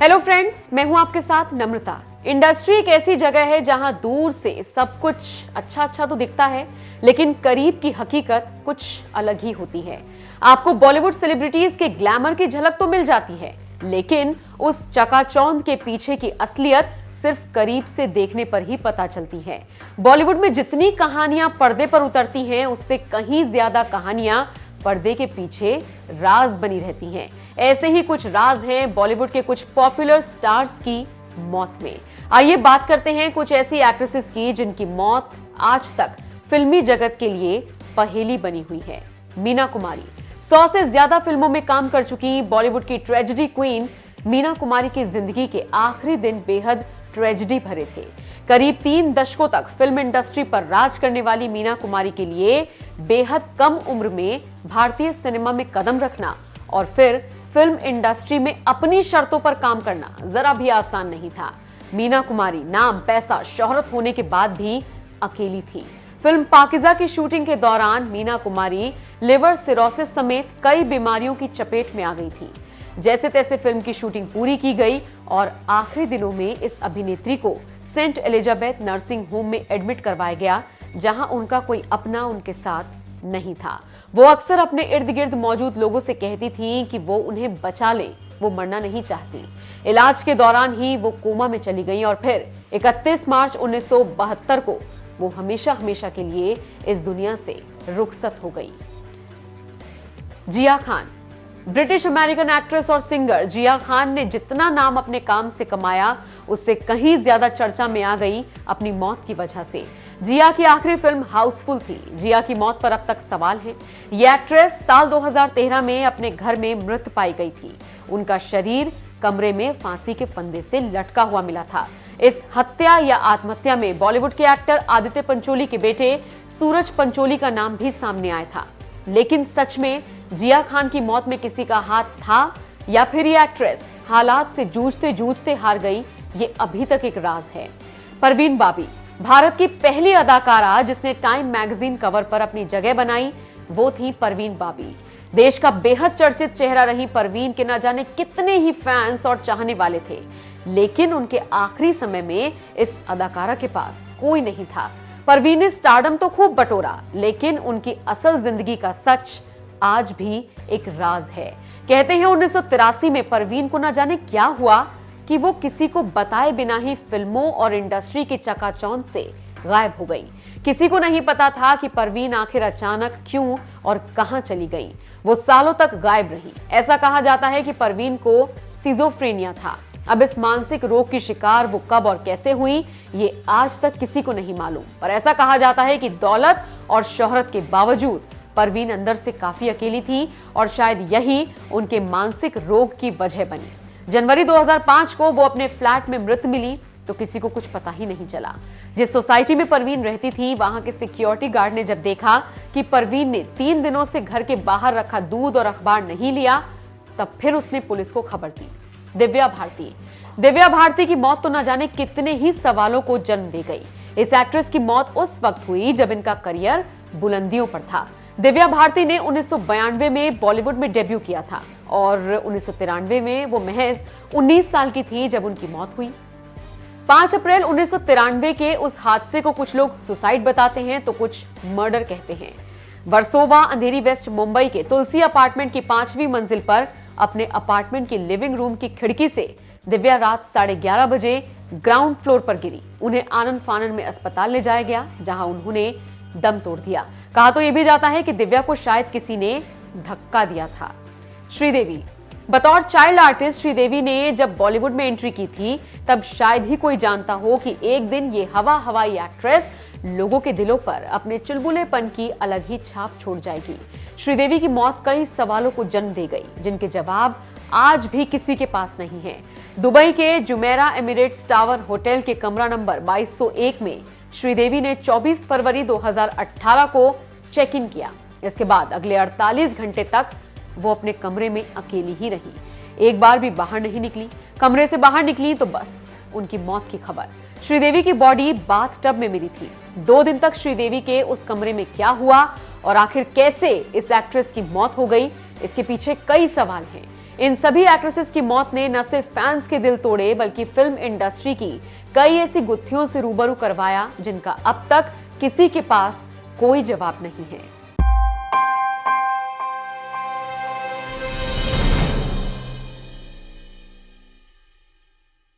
Hello friends, मैं हूं आपके साथ नम्रता। इंडस्ट्री एक ऐसी जगह है जहां दूर से सब कुछ अच्छा तो दिखता है, लेकिन करीब की हकीकत कुछ अलग ही होती है। आपको बॉलीवुड सेलिब्रिटीज के ग्लैमर की झलक तो मिल जाती है, लेकिन उस चकाचौंध के पीछे की असलियत सिर्फ करीब से देखने पर ही पता चलती है। बॉलीवुड में जितनी कहानियां पर्दे पर उतरती हैं, उससे कहीं ज्यादा कहानियां पर्दे के पीछे राज बनी रहती हैं। ऐसे ही कुछ राज हैं बॉलीवुड के कुछ पॉपुलर स्टार्स की मौत में। आइए बात करते हैं कुछ ऐसी एक्ट्रेसेस की जिनकी मौत आज तक फिल्मी जगत के लिए पहेली बनी हुई है। मीना कुमारी 100 से ज्यादा फिल्मों में काम कर चुकी बॉलीवुड की ट्रेजेडी क्वीन मीना कुमारी की जिंदगी के आखिरी दिन बेहद ट्रेजेडी भरे थे। करीब 3 दशकों तक फिल्म इंडस्ट्री पर राज करने वाली मीना कुमारी के लिए बेहद कम उम्र में भारतीय सिनेमा में कदम रखना और फिर फिल्म इंडस्ट्री में अपनी शर्तों पर काम करना जरा भी आसान नहीं था। मीना कुमारी नाम, पैसा, शोहरत होने के बाद भी अकेली थी। फिल्म पाकिजा की शूटिंग के दौरान मीना कुमारी लिवर सिरोसिस समेत कई बीमारियों की चपेट में आ गई थी। जैसे तैसे फिल्म की शूटिंग पूरी की गई और आखिरी दिनों में इस अभिनेत्री को सेंट एलिजाबेथ नर्सिंग होम में एडमिट करवाया गया, जहां उनका कोई अपना उनके साथ नहीं था। वो अक्सर अपने इर्द गिर्द मौजूद लोगों से कहती थी कि वो उन्हें बचा ले, वो मरना नहीं चाहती। इलाज के दौरान ही वो कोमा में चली गई और फिर 31 मार्च 1972 को वो हमेशा के लिए इस दुनिया से रुखसत हो गई। जिया खान ब्रिटिश अमेरिकन एक्ट्रेस और सिंगर जिया खान ने जितना नाम अपने काम से कमाया, उससे कहीं ज्यादा चर्चा में आ गई अपनी मौत की वजह से। जिया की आखिरी फिल्म हाउसफुल थी। जिया की मौत पर अब तक सवाल है। ये एक्ट्रेस साल 2013 में अपने घर में मृत पाई गई थी। उनका शरीर कमरे में फांसी के फंदे से लटका हुआ मिला था। इस हत्या या आत्महत्या में बॉलीवुड के एक्टर आदित्य पंचोली के बेटे सूरज पंचोली का नाम भी सामने आया था। लेकिन सच में जिया खान की मौत में किसी का हाथ था या फिर ये एक्ट्रेस हालात से जूझते हार गई, ये अभी तक एक राज है। परवीन बाबी भारत की पहली अदाकारा जिसने टाइम मैगजीन कवर पर अपनी जगह बनाई, वो थी परवीन बाबी। देश का बेहद चर्चित चेहरा रही परवीन के न जाने कितने ही फैंस और चाहने वाले थे, लेकिन उनके आखिरी समय में इस अदाकारा के पास कोई नहीं था। परवीन ने स्टारडम तो खूब बटोरा, लेकिन उनकी असल जिंदगी का सच आज भी एक राज है। कहते हैं 1983 में परवीन को न जाने क्या हुआ कि वो किसी को बताए बिना ही फिल्मों और इंडस्ट्री के चकाचौंध से गायब हो गई। किसी को नहीं पता था कि परवीन आखिर अचानक क्यों और कहां चली गई। वो सालों तक गायब रही। ऐसा कहा जाता है कि परवीन को सिजोफ्रेनिया था। अब इस मानसिक रोग की शिकार वो कब और कैसे हुई, ये आज तक किसी को नहीं मालूम। पर ऐसा कहा जाता है कि दौलत और शोहरत के बावजूद परवीन अंदर से काफी अकेली थी और शायद यही उनके मानसिक रोग की वजह बनी। जनवरी 2005 को वो अपने फ्लैट में मृत मिली तो किसी को कुछ पता ही नहीं चला। जिस सोसाइटी में परवीन रहती थी, वहां के सिक्योरिटी गार्ड ने जब देखा कि परवीन ने 3 दिनों से घर के बाहर रखा दूध और अखबार नहीं लिया, तब फिर उसने पुलिस को खबर दी। दिव्या भारती की मौत तो न जाने कितने ही सवालों को जन्म दे गई। इस एक्ट्रेस की मौत उस वक्त हुई जब इनका करियर बुलंदियों पर था। दिव्या भारती ने 1992 में बॉलीवुड में डेब्यू किया था और 1993 में वो महज 19 साल की थी जब उनकी मौत हुई। 5 अप्रैल 1993 के उस हादसे को कुछ लोग सुसाइड बताते हैं तो कुछ मर्डर कहते हैं। वर्सोवा, अंधेरी वेस्ट मुंबई के तुलसी अपार्टमेंट की 5वीं मंजिल पर अपने अपार्टमेंट की लिविंग रूम की खिड़की से दिव्या रात 11:30 बजे ग्राउंड फ्लोर पर गिरी। उन्हें आनंद फानन में अस्पताल ले जाया गया, जहां उन्होंने दम तोड़ दिया। कहा तो यह भी जाता है कि दिव्या को शायद किसी ने धक्का दिया था। श्रीदेवी बतौर चाइल्ड आर्टिस्ट श्रीदेवी ने जब बॉलीवुड में एंट्री की थी, तब शायद ही कोई जानता हो कि एक दिन ये हवाई एक्ट्रेस लोगों के दिलों पर अपने चुलबुलेपन की अलग ही छाप छोड़ जाएगी। श्रीदेवी की मौत कई सवालों को जन्म दे गई, जिनके जवाब आज भी किसी के पास नहीं है। दुबई के जुमेरा एमिरेट्स टावर होटल के कमरा नंबर 2201 में श्रीदेवी ने 24 फरवरी 2018 को चेक इन किया। इसके बाद अगले 48 घंटे तक वो अपने कमरे में अकेली ही रही, एक बार भी बाहर नहीं निकली। कमरे से बाहर निकली तो बस उनकी मौत की खबर। श्रीदेवी की बॉडी बाथ टब में मिली थी। 2 दिन तक श्रीदेवी के उस कमरे में क्या हुआ और आखिर कैसे इस एक्ट्रेस की मौत हो गई, इसके पीछे कई सवाल हैं। इन सभी एक्ट्रेसेस की मौत ने न सिर्फ फैंस के दिल तोड़े बल्कि फिल्म इंडस्ट्री की कई ऐसी गुत्थियों से रूबरू करवाया जिनका अब तक किसी के पास कोई जवाब नहीं है।